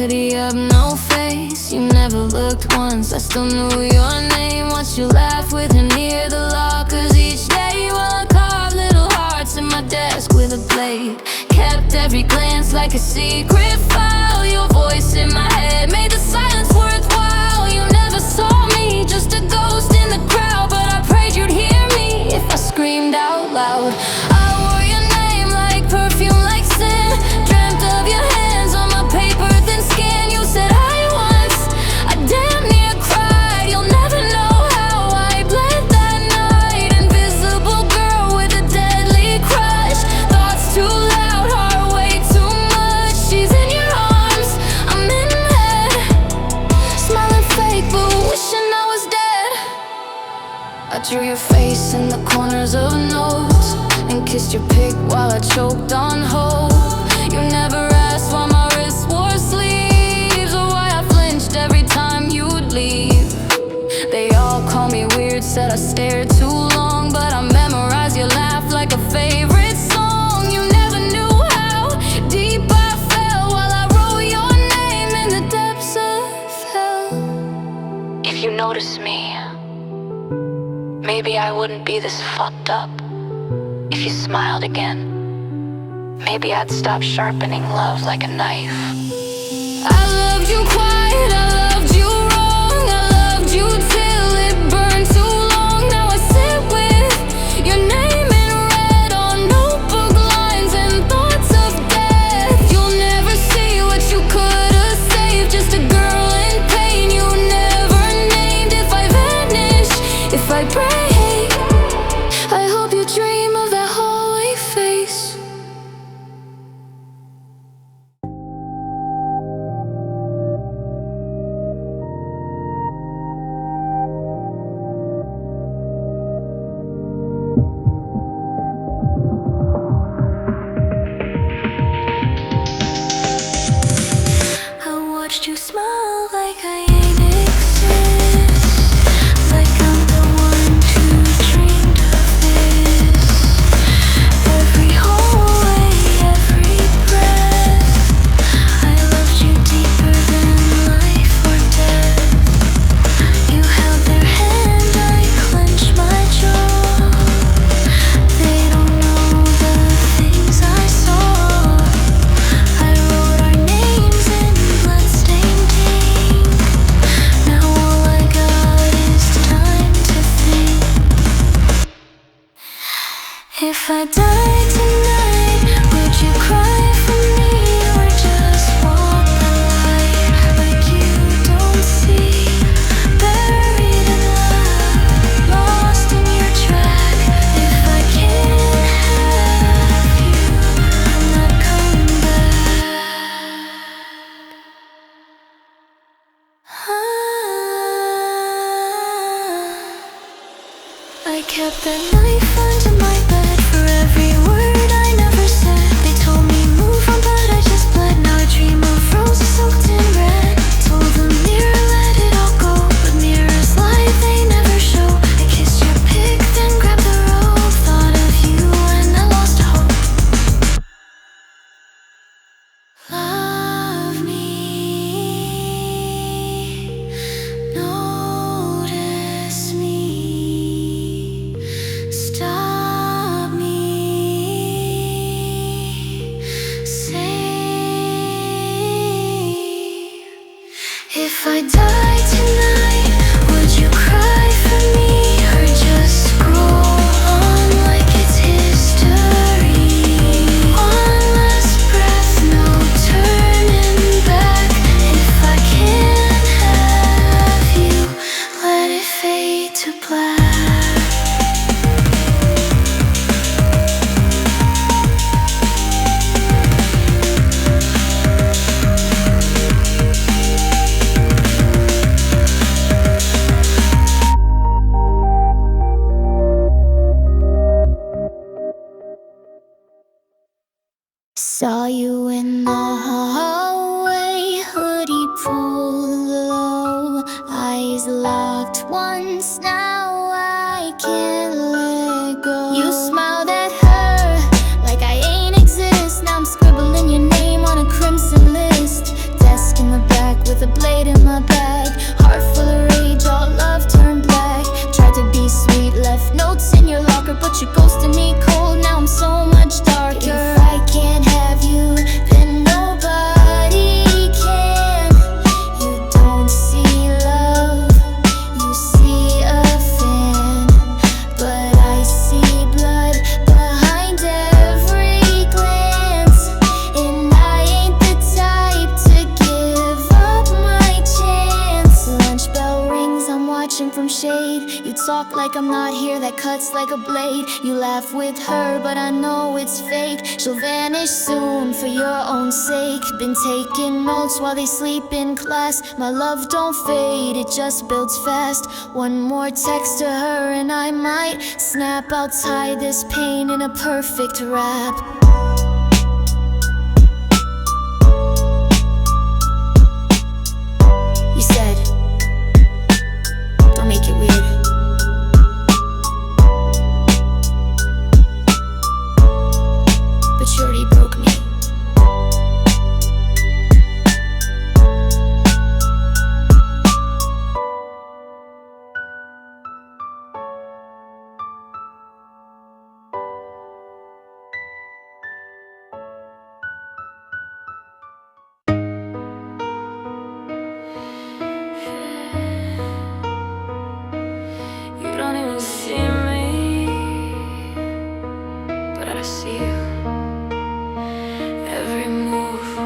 hoodie up, no face. You never looked once, I still knew your name. Watched you laugh with her near the lockers each day, while I carved little hearts in my desk with a blade. Kept every glance like a secret file. Your voice in my head made the silence worthwhile. You never saw me, just a ghost in the crowd, but I prayed you'd hear me if I screamed out loud. I wore your name like perfume, like sin. Dreamt of your hands on my paper, thin skin. You said hi once, I damn near cried. You'll never know how I bled that night. Invisible girl with a deadly crush. Thoughts too loud, heart way too much. She's in your arms, I'm in bed, smiling fake but wishing I was dead. I drew your face in the corners of notes and kissed your pick while I choked on hope. You never asked why my wrists wore sleeves, or why I flinched every time you'd leave. They all call me weird, said I stared too long, but I memorized your laugh like a favorite song. You never knew how deep I fell while I wrote your name in the depths of hell. If you noticed me, maybe I wouldn't be this fucked up. If you smiled again, maybe I'd stop sharpening love like a knife. I loved you quiet, I loved you wrong. I loved you till it burned too long. Now I sit with your name in red on notebook lines and thoughts of death. You'll never see what you could have saved. Just a girl in pain you never named. If I vanish, if I break, I hope you dream of that holy face. I watched you smile like I ain't exist, like I'm the one who dreamed of this. Every hallway, every breath, I loved you deeper than life or death. You held their hand, I clenched my jaw. They don't know the things I saw. I wrote our names in bloodstained ink. Now all I got is time to think. If I died tonight, would you cry for me or just walk the line like you don't see? Buried in love, lost in your track. If I can't have you, I'm not coming back. I kept that knife under my bed for every word I never said. They told me move on, but I just bled. Now I dream of roses soaked in red. Told the mirror let it all go, but mirrors lie, they never show. I kissed your pick, then grabbed the rope. Thought of you and I lost hope. Love me, notice me, stop me, save. If I die tonight, would you cry for me or just scroll on like it's history? One last breath, no turning back. If I can't have you, let it fade to black. talk like I'm not here, that cuts like a blade. You laugh with her, but I know it's fake. She'll vanish soon for your own sake. Been taking notes while they sleep in class. My love don't fade, it just builds fast. One more text to her and I might snap. I'll tie this pain in a perfect wrap. You said, don't make it weird. But you already broke me. You don't even see me, but I see you. Every move,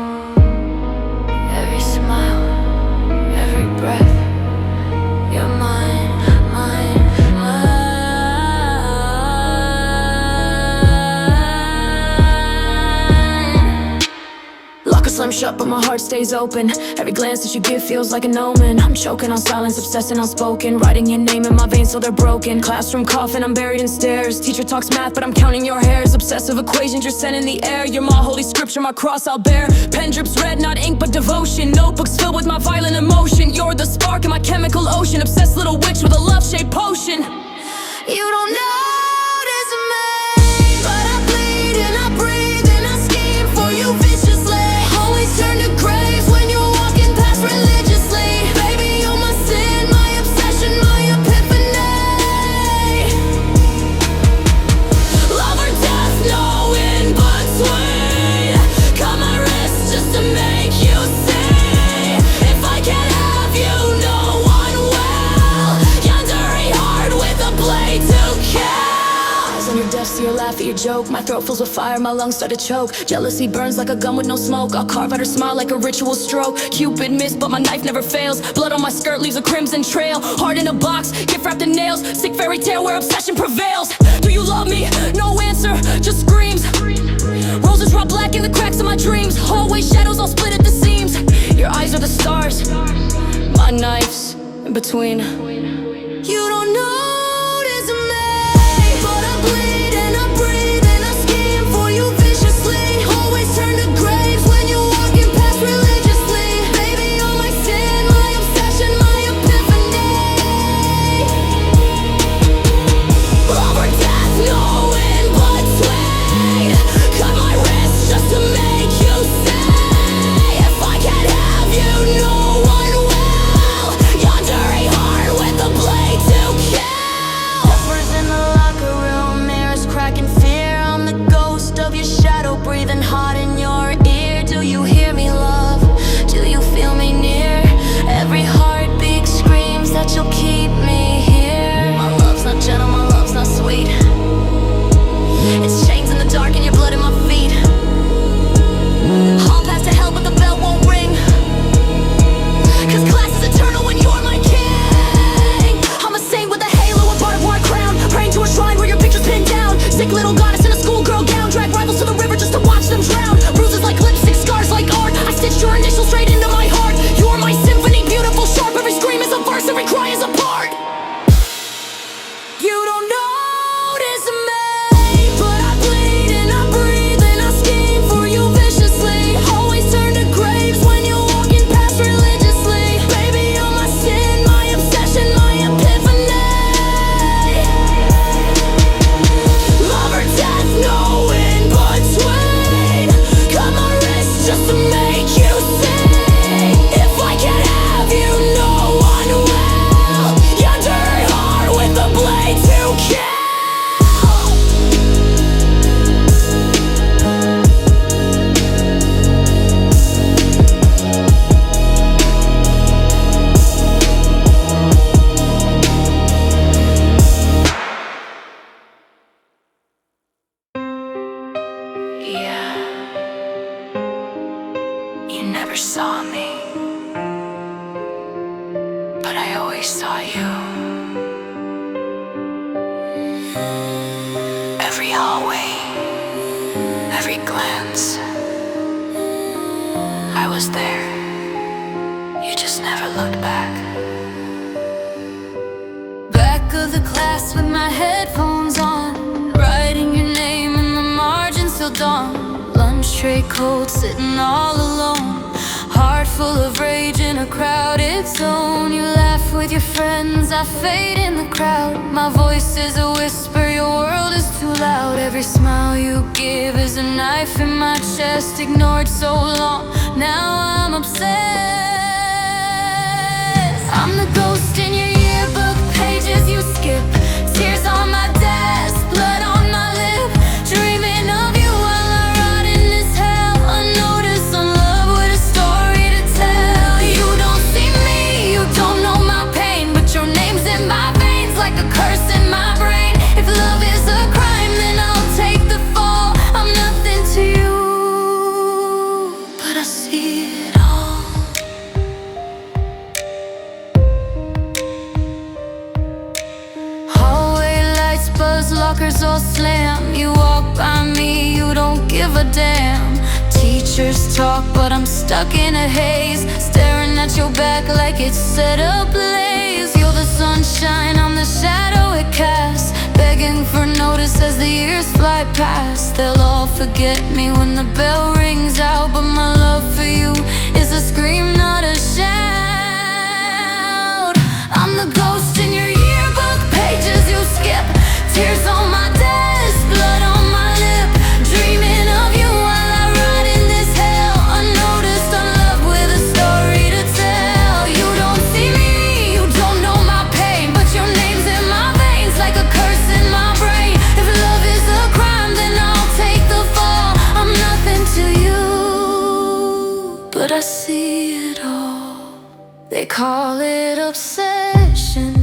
every smile, every breath. You're mine, mine, mine. Lock a slam shut, but my heart stays open. Every glance that you give feels like an omen. I'm choking on silence, obsessing on spoken. Writing your name in my veins so they're broken. Classroom coffin, I'm buried in stairs. Teacher talks math, but I'm counting your hairs. Obsessive equations you're sent in the air. You're my holy scripture, my cross I'll bear. Pen drips red, not ink but devotion. Notebooks filled with my violent emotion. You're the spark in my chemical ocean. Obsessed little witch with a love-shaped potion. You don't notice me, but I bleed and I breathe and I scheme for you viciously. Always turn to graves when you're walking past religiously. Baby, you're my sin, my obsession, my epiphany. Love or death, no in between. Cut my wrist just to make you see. If I can't have you, no one will. Yandere Heart with a blade to kill. Eyes on your desk, see your laugh at your joke. My throat fills with fire, my lungs start to choke. Jealousy burns like a gun with no smoke. I'll carve out her smile like a ritual stroke. Cupid missed, but my knife never fails. Blood on my skirt leaves a crimson trail. Heart in a box, gift wrapped in nails. Sick fairy tale where obsession prevails. Do you love me? No answer, just screams. Roses raw black in the cracks of my dreams. Hallway shadows all split at the seams. Your eyes are the stars, my knife's in between. You don't notice me, but I bleed and I breathe and I scheme for you viciously. Always turn to graves when you're walking past religiously. Baby, you're my sin, my obsession, my epiphany. Love or death, no in between. Cut my wrist just to make you say. If I can't have you, no one will. Yandere Heart with a blade to kill. Whispers in the locker room, mirrors cracking fear. I'm the ghost of your shadow, breathing hot in your ear. Do you hear me, love? Do you feel me near? Every heartbeat screams that you'll keep me here. My love's not gentle, my love's not sweet. It's chains in the dark and your blood in my feet. I'll pass to hell but the bell won't ring. Cause class is eternal when you're my king. I'm a saint with a halo, a barbed wire crown. Praying to a shrine where your picture's pinned down. Sick little goddess in a schoolgirl gown. Drag rivals to the river just to watch them drown. Bruises like lipstick, scars like art. I stitched your initials straight into my heart. You're my symphony, beautiful, sharp. Every scream is a verse, every cry is a part. You don't notice me, but I bleed and I breathe and I scheme for you viciously. Always turn to graves when you're walking past religiously. Baby, you're my sin, my obsession, my epiphany. Love or death, no in between. Cut my wrist just to make you see. If I can't have you, no one will. Yandere Heart with a blade to kill. Yeah, you never saw me, but I always saw you. was there. You just never looked back. Back of the class with my headphones on, writing your name in the margins till dawn. Lunch tray cold, sitting all alone, heart full of rage in a crowded zone. You laugh with your friends, I fade in the crowd. My voice is a whisper, your world is too loud. Every smile you give is a knife in my chest. Ignored so long, now I'm obsessed. I'm the ghost in your yearbook pages you skip. Tears on my desk, blood on my lip. Dreaming of you while I rot in this hell. Unnoticed, unloved, with a story to tell. You don't see me, you don't know my pain, but your name's in my veins like a curse in my brain. If love is a crime, then I'll take the fall. I'm nothing to you, but I see it all. Hallway lights buzz, lockers all slam. You walk by me, you don't give a damn. Teachers talk, but I'm stuck in a haze, staring at your back like it's set ablaze. You're the sunshine, I'm the shadow it casts, begging for notice as the years fly past. They'll all forget me when the bell rings out, but my love for you is a scream, not a shout. I'm the ghost in your yearbook pages you skip. Tears on my desk, blood on my lip. Dreaming of you while I rot in this hell. Unnoticed, unloved, with a story to tell. You don't see me, you don't know my pain, but your name's in my veins like a curse in my brain. If love is a crime, then I'll take the fall. I'm nothing to you, but I see it all. They call it obsession,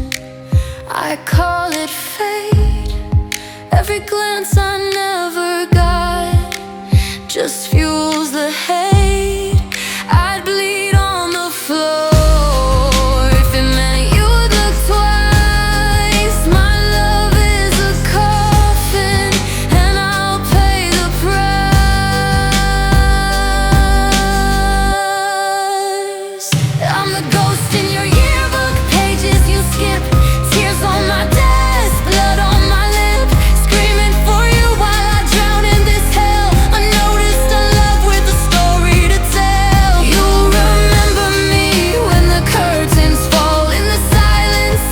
I call it fate. Every glance I never got just fuels the hate. I'd bleed on the floor if it meant you'd look twice. My love is a coffin, and I'll pay the price. I'm the ghost in your yearbook pages you skip. Tears on my desk, blood on my lip. Screaming for you while I drown in this hell. Unnoticed, unloved, with a story to tell. You'll remember me when the curtains fall. In the silence,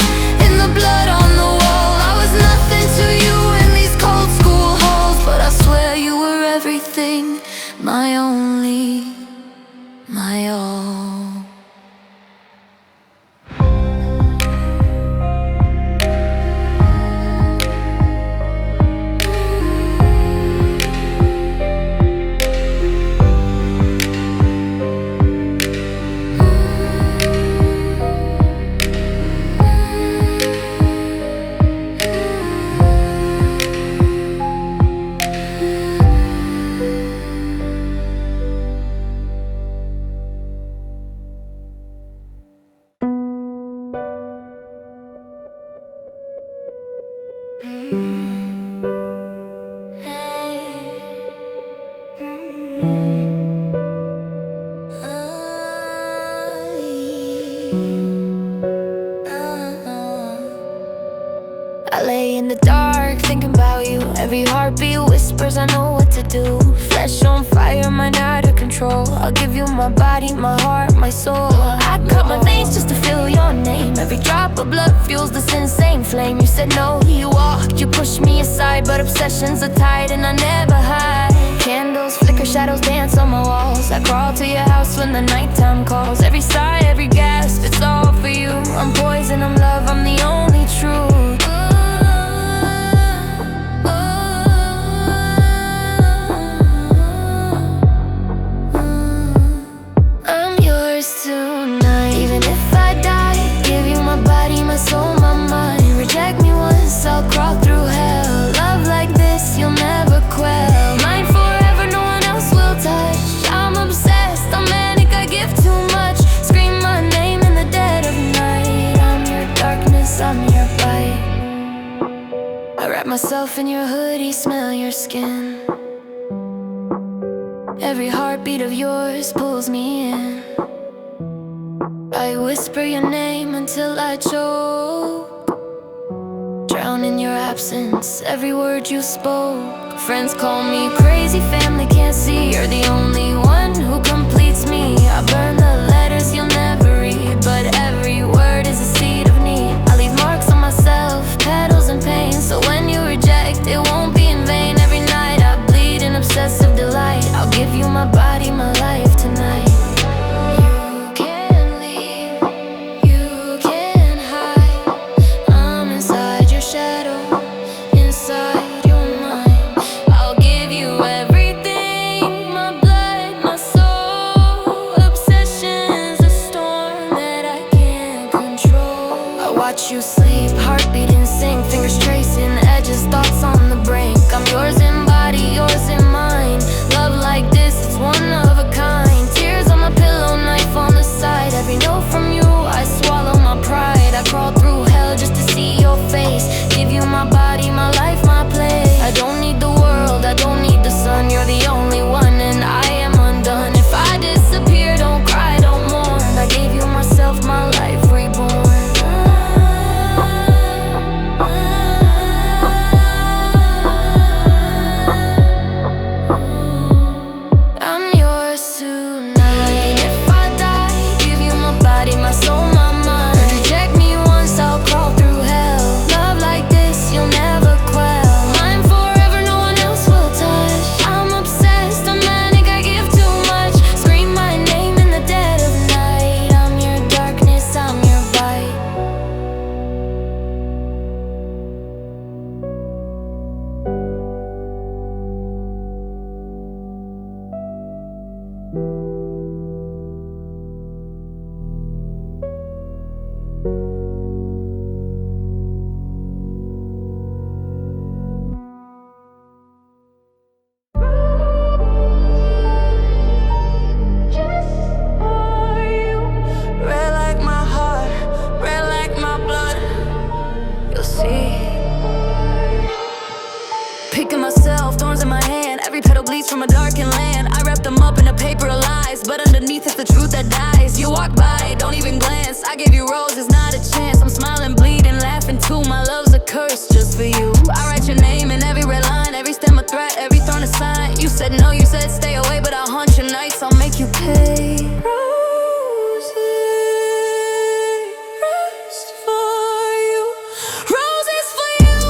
in the blood on the wall. I was nothing to you in these cold school halls, but I swear you were everything, my only, my all. I lay in the dark, thinking about you. Every heartbeat whispers, I know what to do. Flesh on fire, mind out of control. I'll give you my body, my heart, my soul. I cut my veins just to feel your name. Every drop of blood fuels this insane flame. You said no, you walked, you pushed me aside, but obsessions are tied and I never hide. Candles flicker, shadows dance on my walls. I crawl to your house when the nighttime calls. Every sigh, every gasp, it's all for you. I'm poison, I'm love, I'm the only truth. I'm yours tonight. Even if I die, give you my body, my soul, my mind. Reject me once, I'll crawl through hell. Love like this, you'll never quell. Mine forever, no one else will touch. I'm obsessed, I'm manic, I give too much. Scream my name in the dead of night. I'm your darkness, I'm your light. I wrap myself in your hoodie, smell your skin. Every heartbeat of yours pulls me in. I whisper your name until I choke, drown in your absence, every word you spoke. Friends call me crazy, family can't see. You're the only one who completes me. I burn the letters you'll never read, but every word is a seed of need. I leave marks on myself, petals and pain, so when you reject, it won't be in vain. Every night I bleed in obsessive delight. I'll give you my body, my life tonight. You can't leave, you can't hide. I'm inside your shadow, inside your mind. I'll give you everything, my blood, my soul. Obsession's a storm that I can't control. I watch you sleep, heartbeat in sync, fingers tracing edges, thoughts on the brink. I'm yours in body, yours in mind. Love like this, it's one of a kind. Tears on my pillow, knife on the side. Every note from you, I swallow my pride. I crawl through hell just to see your face. Give you my body, my life, my place. I don't need the world, I don't need the sun. You're the only one and I am undone. If I disappear, don't cry, don't mourn. I gave you myself, my life reborn. I'm yours tonight. If I die, give you my body, my soul, my mind. Reject me once, I'll crawl through hell. Love like this, you'll never quell. Mine forever, no one else will touch. I'm obsessed, I'm manic, I give too much. Scream my name in the dead of night. I'm your darkness, I'm your light. Red like my heart, red like my blood. You'll see. Picking myself, thorns in my hand. Every petal bleeds from a darkened land. I wrap them up in a paper of lies, but underneath it's the truth that dies. You walk by, don't even glance. I gave you roses, not a chance. I'm smiling, bleeding, laughing too. My love's a curse just for you. I write your name in every red line, every stem a threat, every thorn a sign. You said no, you said stay away, but I'll haunt your nights. I'll make you pay. Roses for you, roses for you,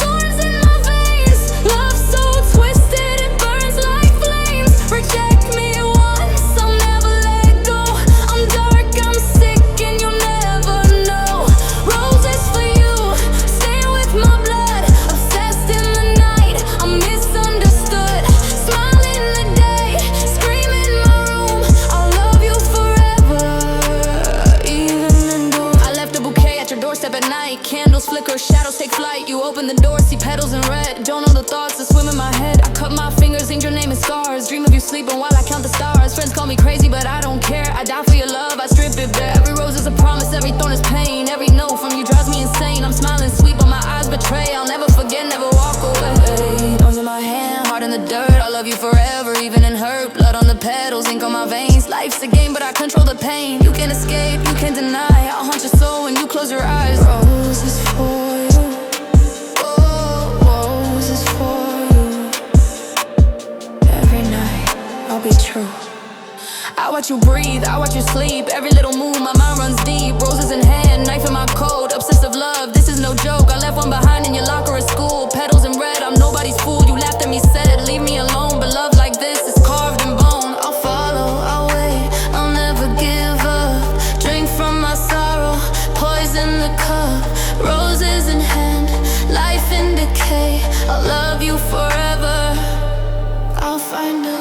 thorns in my veins. Love so twisted, it burns like flames. Reject me once, I'll never let go. I'm dark, I'm sick, and you'll never know. Roses for you, staying with my blood. Obsessed in the night, I'm misunderstood. Smile in the day, scream in my room. I'll love you forever, even in doom. I left a bouquet at your doorstep at night. Candles flicker, shadows take flight. You open the door, see petals in red. Don't know the thoughts that swim in my head. I cut my fingers, ink your name in scars. Dream of you sleeping while I count the stars. Friends call me crazy, but I don't care. I die for your love, I strip it bare. Every rose is a promise, every thorn is pain. Every note from you drives me insane. I'm smiling sweet, but my eyes betray. I'll never forget, never walk away. Thorns in my hand, heart in the dirt. I'll love you forever, even in hurt. Blood on the petals, ink on my veins. Life's a game, but I control the pain. You can't escape, you can't deny. I'll haunt your soul when you close your eyes. Roses for you, oh, roses for you. Every night, I'll be true. I watch you breathe, I watch you sleep. Every little move, my mind runs deep. Roses in hand, knife in my coat. Obsessive love, this is no joke. I left one behind in your locker at school. Petals in red, I'm nobody's fool. You laughed at me, said, leave me alone. But love like this is carved in bone. I'll follow, I'll wait, I'll never give up. Drink from my sorrow, poison the cup. Roses in hand, life in decay. I'll love you forever, I'll find a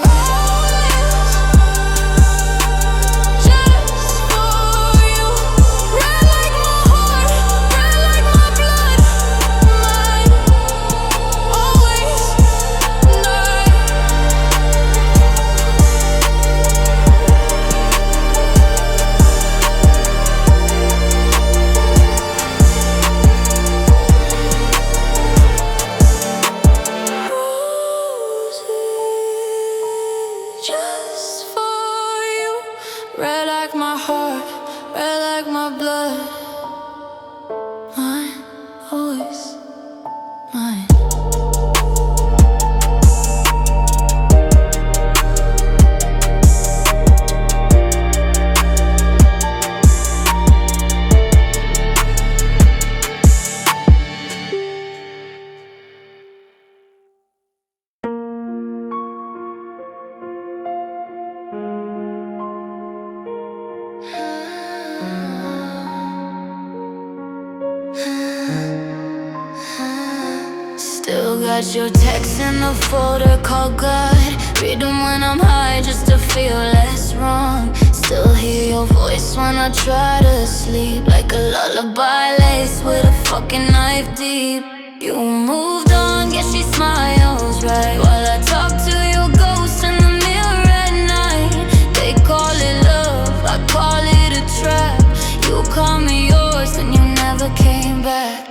got your text in the folder called God. Read them when I'm high just to feel less wrong. Still hear your voice when I try to sleep, like a lullaby laced with a fucking knife deep. You moved on, guess she smiles right while I talk to your ghost in the mirror at night. They call it love, I call it a trap. You call me yours and you never came back.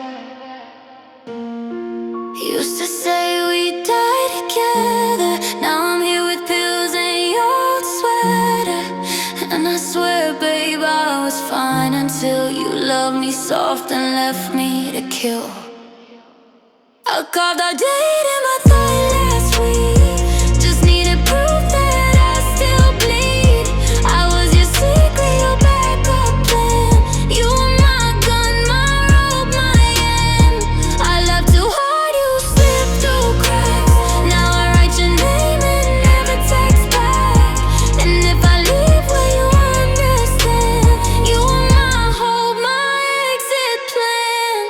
Used to say we'd die together. Now I'm here with pills and your old sweater. And I swear, babe, I was fine until you loved me soft and left me to kill. I carved our date in my thigh last week. Just needed proof that I still bleed. I was your secret, your backup plan. You were my gun, my rope, my end. I love too hard, you slipped through cracks. Now I write your name and never text back. And if I leave, will you understand? You were my hope, my exit plan.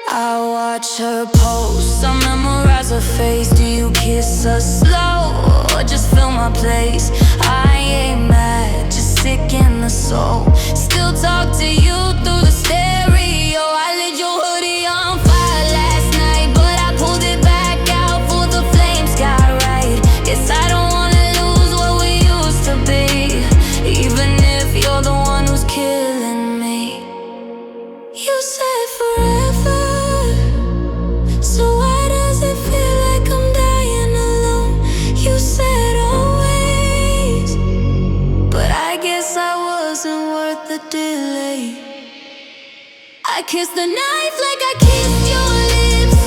I watch her pose, I memorize her face. Do you kiss her slow or just fill my place? I ain't mad, just sick in the soul. Still talk to you through the stereo. I lit your hoodie on fire last night, but I pulled it back out for the flames got right. Guess I don't wanna lose what we used to be, even if you're the one who's killing me. You said forever, so why does it feel like I'm dying alone? You said always, but I guess I wasn't worth the delay. I kissed the knife like I kissed your lips.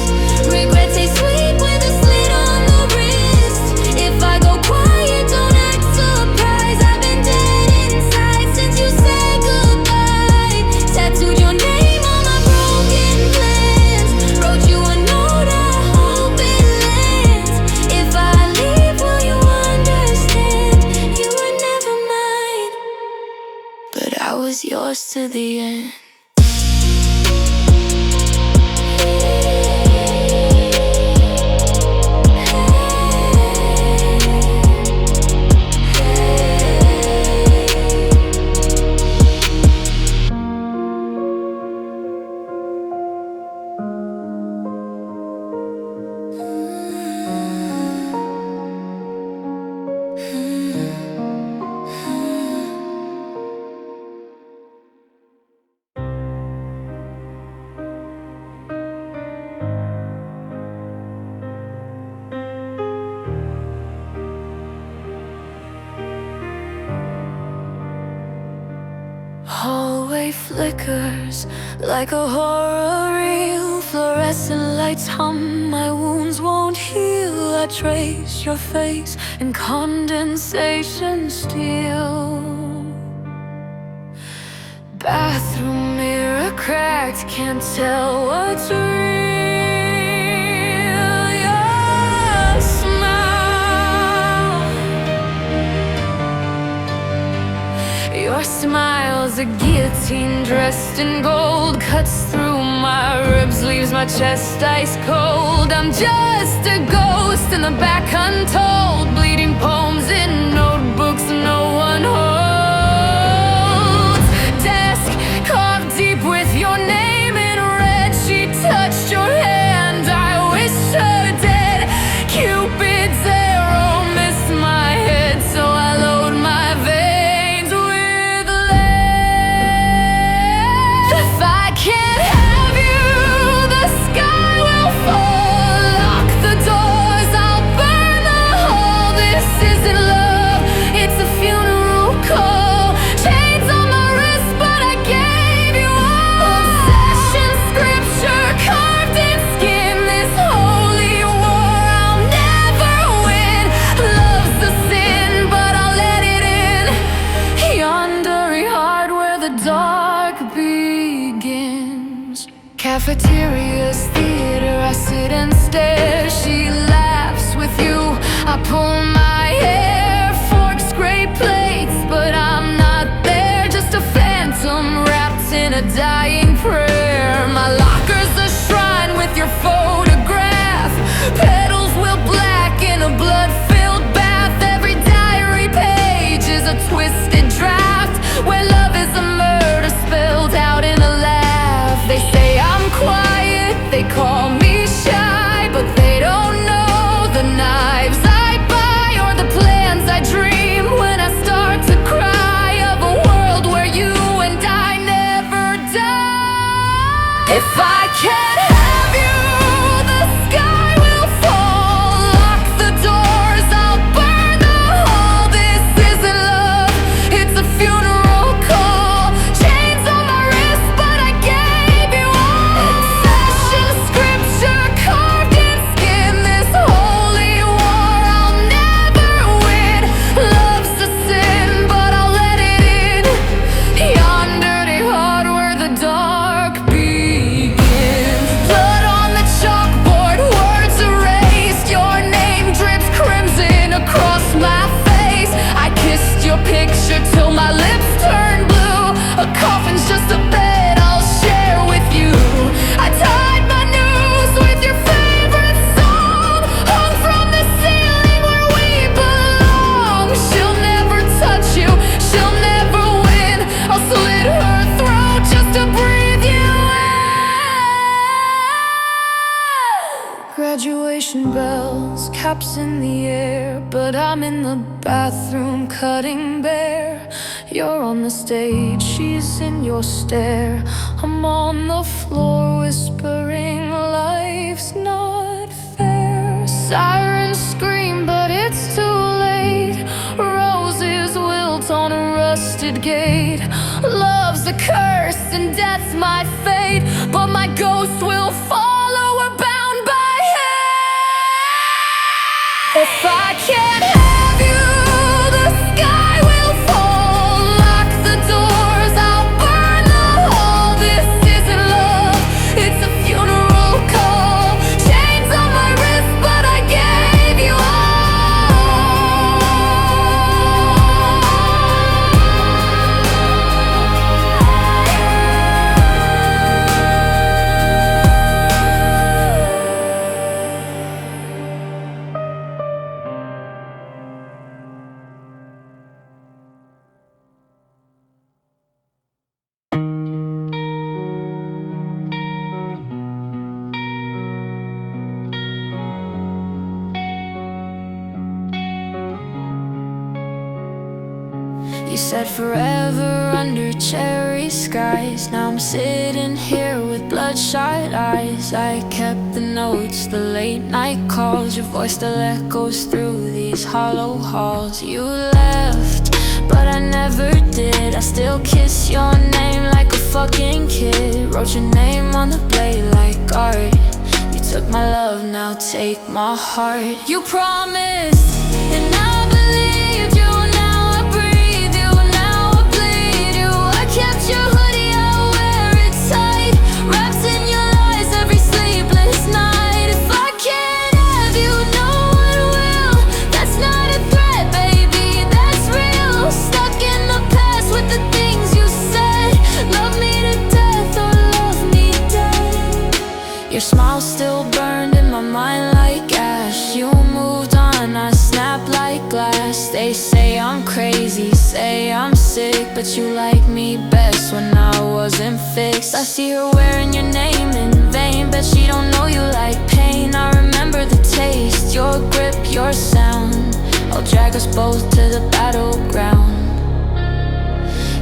Regret tastes sweet with a slit on the wrist. If I go quiet, don't act surprised. I've been dead inside since you said goodbye. Tattooed your name on my broken plans. Wrote you a note, I hope it lands. If I leave, will you understand? You were never mine, but I was yours to the end. Hallway flickers like a horror reel. Fluorescent lights hum, my wounds won't heal. I trace your face in condensation steel. Bathroom mirror cracked, can't tell what's real. Your smile, your smile's a guillotine dressed in gold. Cuts through my ribs, leaves my chest ice cold. I'm just a ghost in the back untold. Bleeding poems in notebooks no one holds. Desk carved deep with your name in red. She touched your hand, I wish her dead. Cupid's arrow missed my head, so I load my veins with lead. If I can't have you, the sky will fall. Lock the doors, I'll burn the hole. This isn't love, it's a funeral call. Chains on my wrist, but I gave you all. Obsession, scripture carved in skin. This holy war I'll never win. Love's a sin, but I'll let it in. Yandere Heart, where the dark begins. Cafeterias, theater, I sit and stare. She laughs with you, I pull my hair. Forks, gray plates, but I'm not there. Just a phantom wrapped in a dying prayer. My locker's a shrine with your photograph. Petals will blacken a blood-filled bath. Every diary page is a twisted draft, where love is a murder spilled out in a laugh. They say I'm quiet, they call me shy, but they don't know the knives I buy or the plans I dream when I start to cry of a world where you and I never die. If I can't have you, the sky will fall. Lock the doors, I'll burn the hole. This isn't love, it's a funeral call. Chains on my wrist, but I gave you all. Obsession, scripture carved in skin. This holy war I'll never win. Love's a sin, but I'll let it in. Yandere heart where the dark begins. Blood on the chalkboard, words erased. Your name drips crimson across my face. I kissed your picture till my lips turned blue. A coffin's just a bed I'll share with you. I tied my noose with your favorite song, hung from the ceiling where we belong. She'll never touch you, she'll never win. I'll slit her throat just to breathe you in. Graduation bells, caps in the air, but I'm in the bathroom cutting bare. You're on the stage, she's in your stare. I'm on the floor whispering life's not fair. Sirens scream, but it's too late. Roses wilt on a rusted gate. Love's a curse and death's my fate, but my ghost will follow, we're bound by hate. If I can't have you, the sky will fall. Lock the doors, I'll burn the hole. This isn't love, it's a funeral call. Chains on my wrist, but I gave you You said forever under cherry skies. Now I'm sitting here with bloodshot eyes. I kept the notes, the late night calls. Your voice still echoes through these hollow halls. You left, but I never did. I still kiss your name like a fucking kid. Wrote your name on the blade like art. You took my love, now take my heart. You promised, and I believed you. Kept your hoodie, I wear it tight. Wrapped in your lies every sleepless night. If I can't have you, no one will. That's not a threat, baby, that's real. Stuck in the past with the things you said. Love me to death or love me dead. Your smile still burned in my mind like ash. You moved on, I snapped like glass. They say I'm crazy, say I'm sick, but you like me best when I wasn't fixed. I see her wearing your name in vain, but she don't know you like pain. I remember the taste, your grip, your sound. I'll drag us both to the battleground.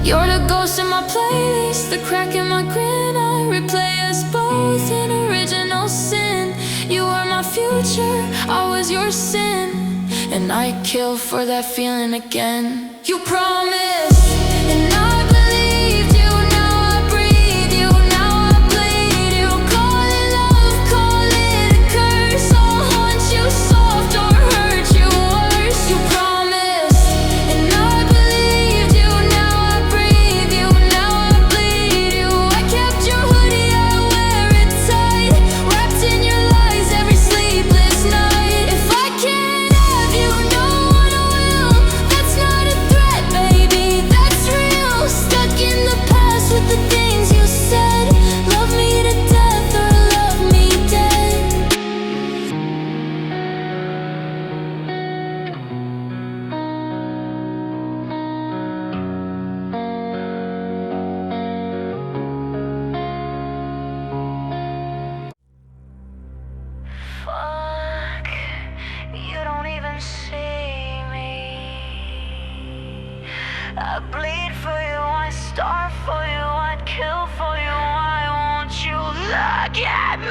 You're the ghost in my playlist, the crack in my grin. I replay us both in original sin. You were my future, I was your sin, and I'd kill for that feeling again. You promised, and I believed you. Now I breathe you, now I bleed you. Call it love, call it a curse. I'll haunt you soft or hurt you worse. You promised, and I believed you. Now I breathe you, now I bleed you. I kept your hoodie, I wear it tight. Wrapped in your lies every sleepless night. If I can't have you, no one will. That's not a threat, baby. forget me.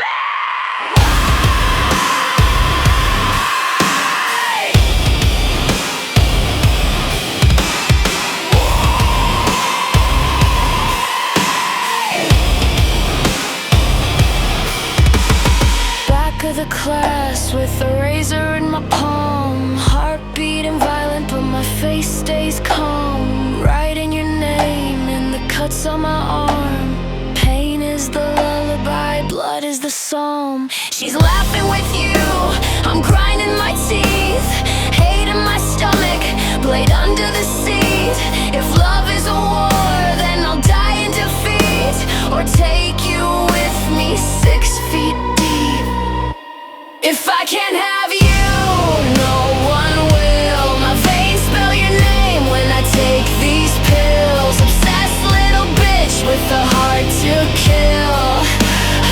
Back of the class with a razor in my palm, heart beating violent but my face stays calm. Writing your name in the cuts on my arm. Pain is the lullaby, blood is the psalm. She's laughing with you, I'm grinding my teeth. Hate in my stomach, blade under the seat. If love is a war, then I'll die in defeat, or take you with me 6 feet deep. If I can't have you, no one will. My veins spell your name when I take these pills. Obsessed little bitch with a heart to kill.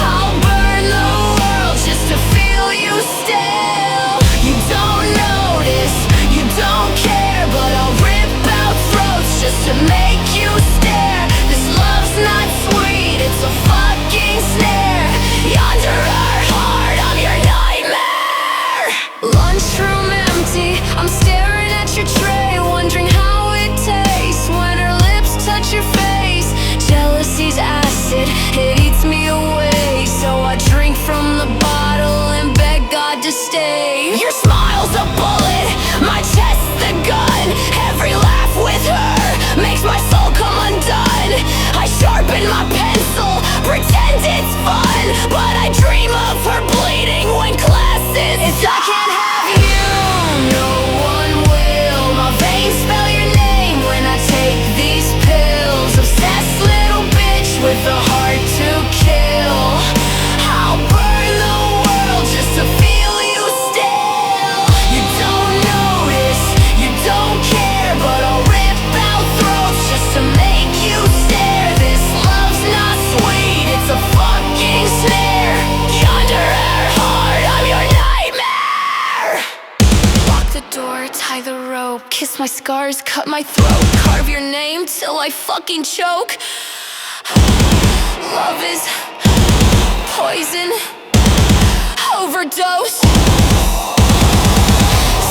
I'll burn the world just to feel you still. You don't notice, you don't care, but I'll rip out throats just to make you stare. This love's not sweet, it's a fucking snare. Yandere Heart, I'm your nightmare. Lunchroom empty, I'm staring at your tray, wondering how it tastes when her lips touch your face. Jealousy's acid, it eats me away, so I drink from the bottle and beg God to stay. Your smile's a bullet, my chest's the gun. Every laugh with her makes my soul come undone. I sharpen my pencil, pretend it's fun, but I dream of her bleeding when classes If I can't have you, no one will. My veins spell your name when I take these pills. Obsessed little bitch with a heart to kill. I'll burn the world just to feel you still. You don't notice, you don't care, but I'll rip out throats just to make you stare. This love's not sweet, it's a fucking snare. Yandere Heart, I'm your nightmare. Lock the door, tie the rope, kiss my scars, cut my throat, carve your name till I fucking choke. Love is poison, overdose.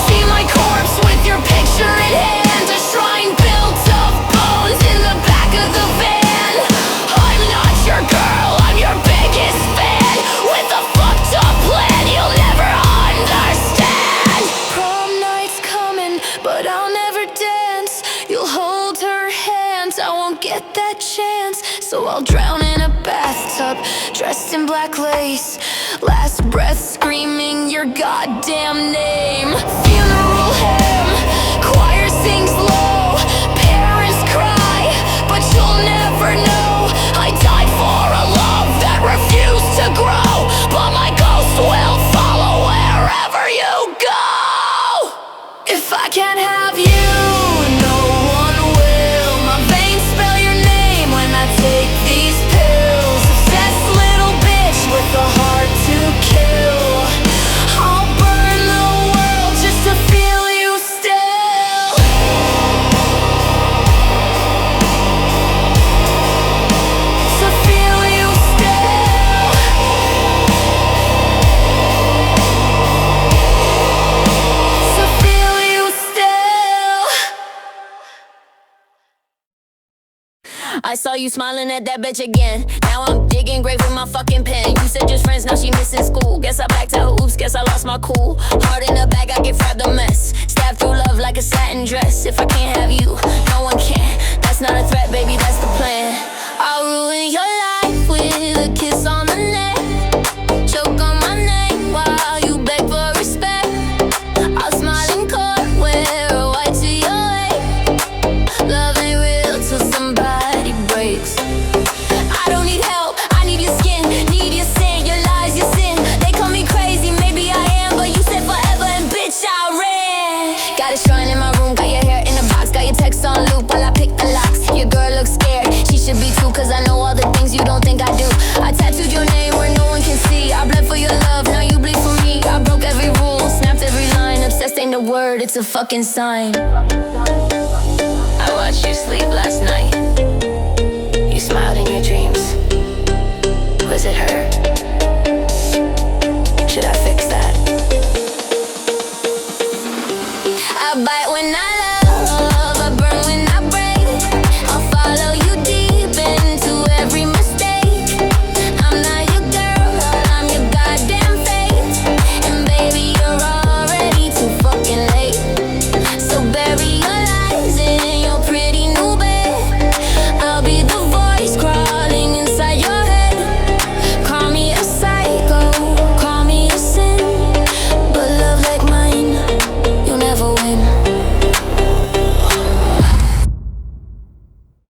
See my corpse with your picture in hand, a shrine built of bones in the back of the van. I'm not your girl, I'm your biggest fan, with a fucked up plan you'll never understand. Prom night's coming, but I'll never dance. You'll hold her hands, I won't get that chance. So I'll drown in a bathtub, dressed in black lace, last breath screaming your goddamn name. Funeral hymn, choir sings low, parents cry, but you'll never know. I died for a love that refused to grow, but my ghost will follow wherever you go. If I can't have you, no one will. My veins spell your name when I take these pills. Obsessed little bitch with a heart to kill. I'll burn the world just to feel you still. To feel you still. To feel you still. I saw you smiling at that bitch again. Now I'm digging grave with my fucking pen. You said just friends, now she missing school. Guess I backed out, oops, guess I lost my cool. Heart in the bag, I get frabbed a mess. Stabbed through love like a satin dress. If I can't have you, no one can. That's not a threat, baby, that's the plan. I'll ruin your life with a kiss on the neck, choke on my name while you beg for respect. I'll smile in court, wear a white to your way. Love ain't real till somebody breaks. I don't need help, I need your skin, need your sin, your lies, your sin. They call me crazy, maybe I am, but you said forever and bitch I ran. Got a shrine in my room, got your hair in a box, got your text on loop while I pick the locks. Your girl looks scared, she should be too, cause I know all the things you don't think I do. I tattooed your name where no one can see. I bled for your love, now you bleed for me. I broke every rule, snapped every line. Obsessed ain't a word, it's a fucking sign. I watched you sleep last night.